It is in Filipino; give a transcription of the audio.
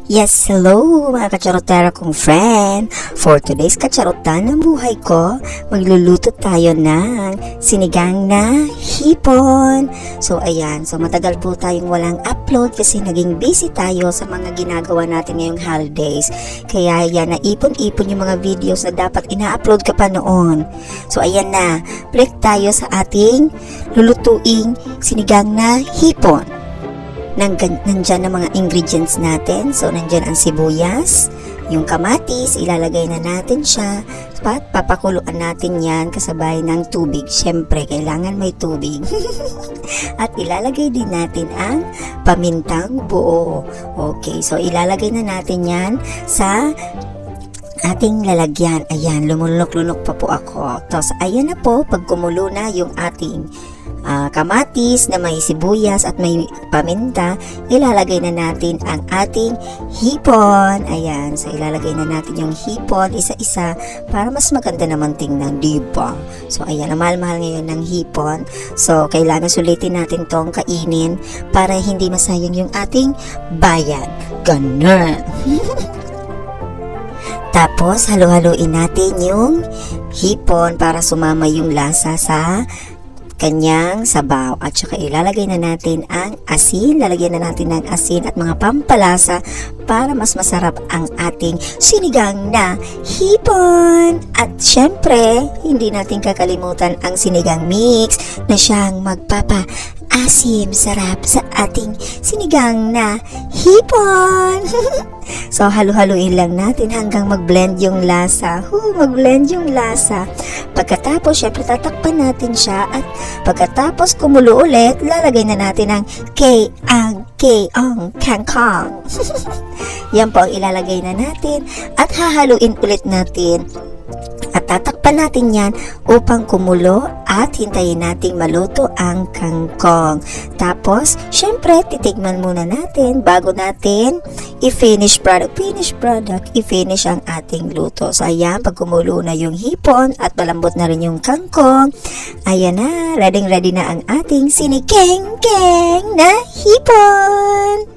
Yes, hello mga kacharotera kong friend. For today's kacharotan ng buhay ko, magluluto tayo ng sinigang na hipon. So ayan, matagal po tayong walang upload kasi naging busy tayo sa mga ginagawa natin ngayong holidays. Kaya yan, naipon-ipon yung mga videos na dapat ina-upload ka pa noon. So ayan na, balik tayo sa ating lulutuing sinigang na hipon. Nandyan ang mga ingredients natin. So, nandyan ang sibuyas, yung kamatis, ilalagay na natin siya. At papakuluan natin yan kasabay ng tubig. Siyempre, kailangan may tubig. At ilalagay din natin ang pamintang buo. Okay, so ilalagay na natin yan sa ating lalagyan. Ayan, lumulok-lunok pa po ako. Tapos, ayan na po, pag kumulo na yung ating kamatis na may sibuyas at may paminta, ilalagay na natin ang ating hipon. Ayan, so ilalagay na natin yung hipon isa-isa para mas maganda naman tingnan, diba? So ayan, ang mahal-mahal ngayon ng hipon. So kailangan sulitin natin tong kainin para hindi masayang yung ating bayan. Ganun. Tapos halo-haloin natin yung hipon para sumama yung lasa sa kanyang sabaw. At saka ilalagay na natin ang asin. Lalagyan na natin ng asin at mga pampalasa para mas masarap ang ating sinigang na hipon. At syempre, hindi natin kakalimutan ang sinigang mix na siyang magpapa-asim sarap sa ating sinigang na hipon. So, halu-haluin lang natin hanggang mag-blend yung lasa. Mag-blend yung lasa. Pagkatapos, syempre, tatakpan natin siya at pagkatapos kumulo ulit, lalagay na natin ang keong kangkong. Yan po ang ilalagay na natin at hahaluin ulit natin. At tatakpan natin yan upang kumulo at hintayin nating maluto ang kangkong. Tapos, syempre, titigman muna natin bago natin i-finish ang ating luto. So, ayan, pag kumulo na yung hipon at malambot na rin yung kangkong, ayan na, ready na ang ating sinikeng-keng na hipon!